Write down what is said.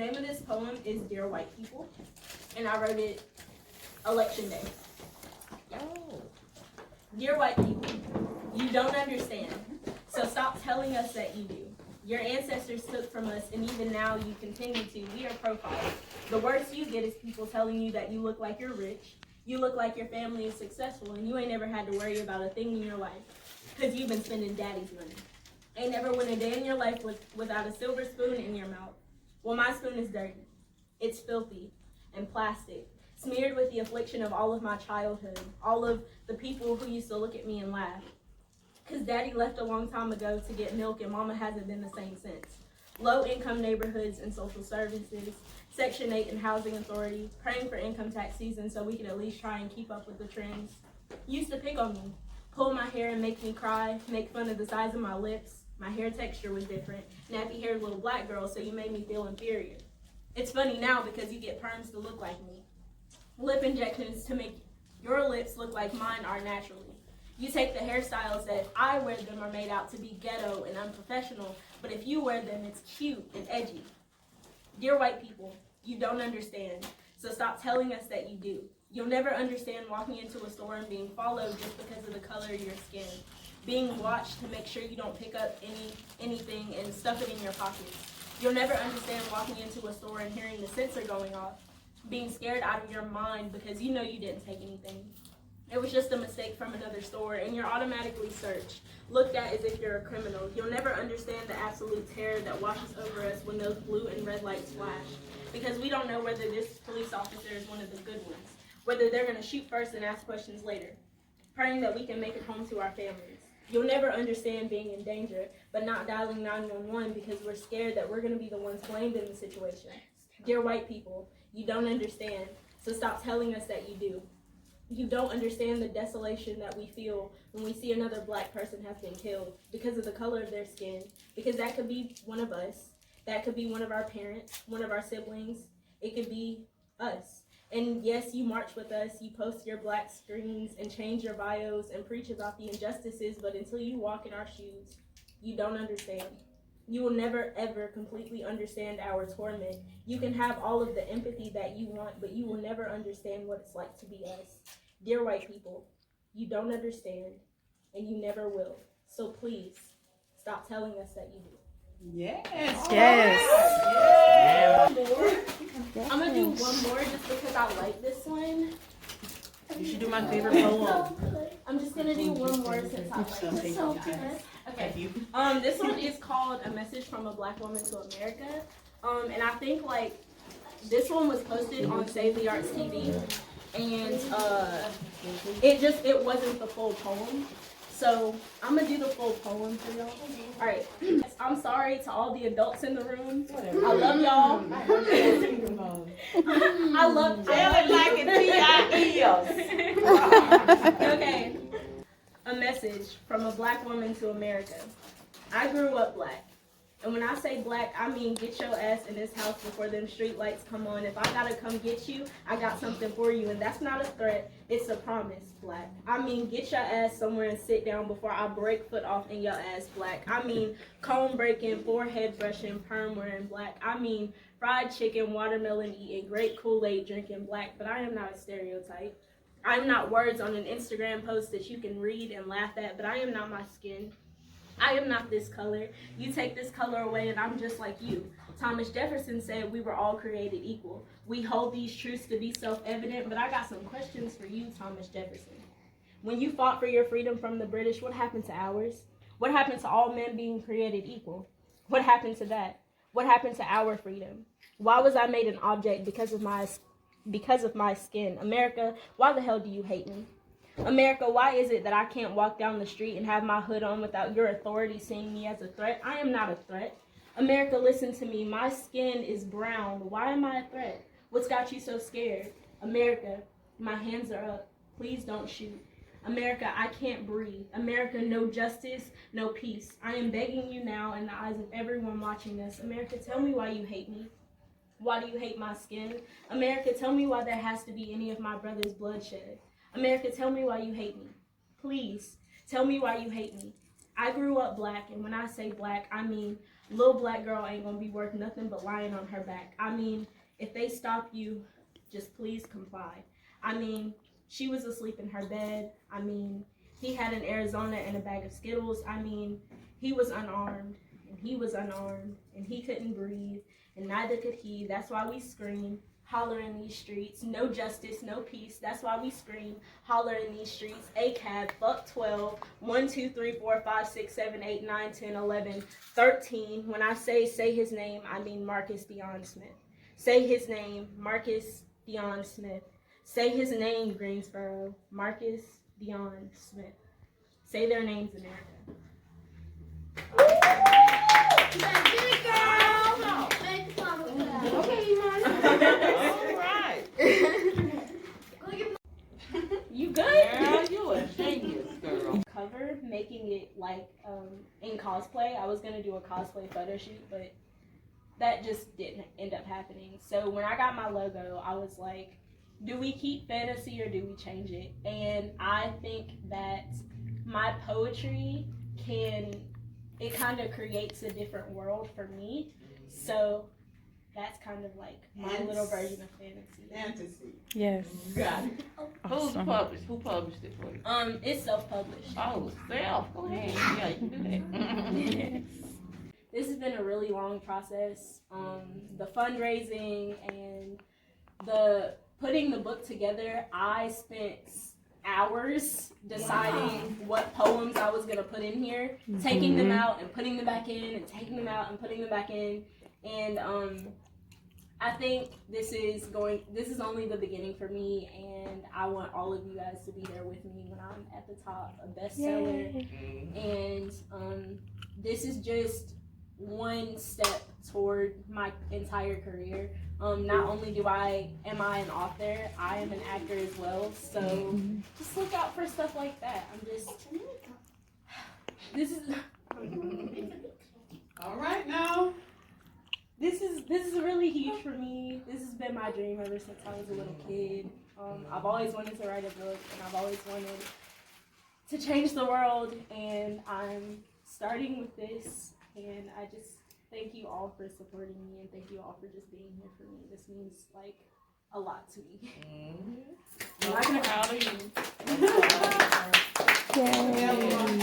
name of this poem is Dear White People, and I wrote it Election Day. Oh. Dear white people, you don't understand, so stop telling us that you do. Your ancestors took from us, and even now you continue to. We are profiled. The worst you get is people telling you that you look like you're rich, you look like your family is successful, and you ain't never had to worry about a thing in your life, because you've been spending daddy's money. Ain't never went a day in your life without a silver spoon in your mouth. Well, my spoon is dirty. It's filthy and plastic, smeared with the affliction of all of my childhood, all of the people who used to look at me and laugh. Because daddy left a long time ago to get milk and mama hasn't been the same since. Low-income neighborhoods and social services, Section 8 and Housing Authority, praying for income tax season so we could at least try and keep up with the trends. Used to pick on me, pull my hair and make me cry, make fun of the size of my lips. My hair texture was different, nappy-haired little black girl, so you made me feel inferior. It's funny now because you get perms to look like me. Lip injections to make your lips look like mine are naturally. You take the hairstyles that if I wear them are made out to be ghetto and unprofessional, but if you wear them, it's cute and edgy. Dear white people, you don't understand, so stop telling us that you do. You'll never understand walking into a store and being followed just because of the color of your skin. Being watched to make sure you don't pick up anything and stuff it in your pockets. You'll never understand walking into a store and hearing the sensor going off. Being scared out of your mind because you know you didn't take anything. It was just a mistake from another store, and you're automatically searched, looked at as if you're a criminal. You'll never understand the absolute terror that washes over us when those blue and red lights flash, because we don't know whether this police officer is one of the good ones, whether they're going to shoot first and ask questions later, praying that we can make it home to our families. You'll never understand being in danger, but not dialing 911 because we're scared that we're going to be the ones blamed in the situation. Dear white people, you don't understand, so stop telling us that you do. You don't understand the desolation that we feel when we see another black person have been killed because of the color of their skin, because that could be one of us, that could be one of our parents, one of our siblings, it could be us. And yes, you march with us, you post your black screens and change your bios and preach about the injustices, but until you walk in our shoes, you don't understand. You will never, ever completely understand our torment. You can have all of the empathy that you want, but you will never understand what it's like to be us. Dear white people, you don't understand, and you never will. So please, stop telling us that you do. Yes. Yes. I'm going to do one more just because I like this one. You should do my favorite poem. I'm just going to do one more since I like it so good. Okay. This one is called A Message from a Black Woman to America. And I think like this one was posted on Save the Arts TV, and it wasn't the full poem. So I'm gonna do the full poem for y'all. All right. I'm sorry to all the adults in the room. I love y'all. I love y'all. Okay. A message from a black woman to America. I grew up black. And when I say black, I mean get your ass in this house before them street lights come on. If I gotta come get you, I got something for you. And that's not a threat, it's a promise, black. I mean get your ass somewhere and sit down before I break foot off in your ass, black. I mean comb breaking, forehead brushing, perm wearing, black. I mean fried chicken, watermelon eating, grape Kool-Aid drinking, black. But I am not a stereotype. I'm not words on an Instagram post that you can read and laugh at, but I am not my skin. I am not this color. You take this color away and I'm just like you. Thomas Jefferson said we were all created equal. We hold these truths to be self-evident, but I got some questions for you, Thomas Jefferson. When you fought for your freedom from the British, what happened to ours? What happened to all men being created equal? What happened to that? What happened to our freedom? Why was I made an object because of my skin? America, why the hell do you hate me? America, why is it that I can't walk down the street and have my hood on without your authority seeing me as a threat? I am not a threat. America, listen to me. My skin is brown. Why am I a threat? What's got you so scared? America, my hands are up. Please don't shoot. America, I can't breathe. America, no justice, no peace. I am begging you now in the eyes of everyone watching this. America, tell me why you hate me. Why do you hate my skin? America, tell me why there has to be any of my brother's bloodshed. America, tell me why you hate me. Please, tell me why you hate me. I grew up black, and when I say black, I mean little black girl ain't gonna be worth nothing but lying on her back. I mean, if they stop you, just please comply. I mean, she was asleep in her bed. I mean, he had an Arizona and a bag of Skittles. I mean, he was unarmed, and he was unarmed, and he couldn't breathe, and neither could he. That's why we scream, holler in these streets. No justice, no peace. That's why we scream, holler in these streets. ACAB, fuck 12, 1, 2, 3, 4, 5, 6, 7, 8, 9, 10, 11, 13. When I say his name, I mean Marcus Dion Smith. Say his name, Marcus Dion Smith. Say his name, Greensboro, Marcus Dion Smith. Say their names, America. Okay, Imani. All right. You good? Girl, you a genius, girl. Cover, making it like in cosplay. I was gonna do a cosplay photo shoot, but that just didn't end up happening. So when I got my logo, I was like, do we keep fantasy or do we change it? And I think that my poetry it kind of creates a different world for me. So that's kind of like my little version of fantasy. Fantasy. Yes. Got it. Who's published? Who published it for you? It's self-published. Oh, self. Go ahead. Yeah, you can do that. Yes. This has been a really long process. The fundraising and the putting the book together, I spent hours deciding what poems I was gonna put in here, taking them out and putting them back in, and taking them out and putting them back in. And I think this is only the beginning for me, and I want all of you guys to be there with me when I'm at the top, a bestseller. And this is just one step toward my entire career. Not only am I an author, I am an actor as well. So just look out for stuff like that. This is All right now. This is really huge for me. This has been my dream ever since I was a little kid. I've always wanted to write a book, and I've always wanted to change the world, and I'm starting with this, and I just thank you all for supporting me, and thank you all for just being here for me. This means like a lot to me. I'm proud of you. Yay.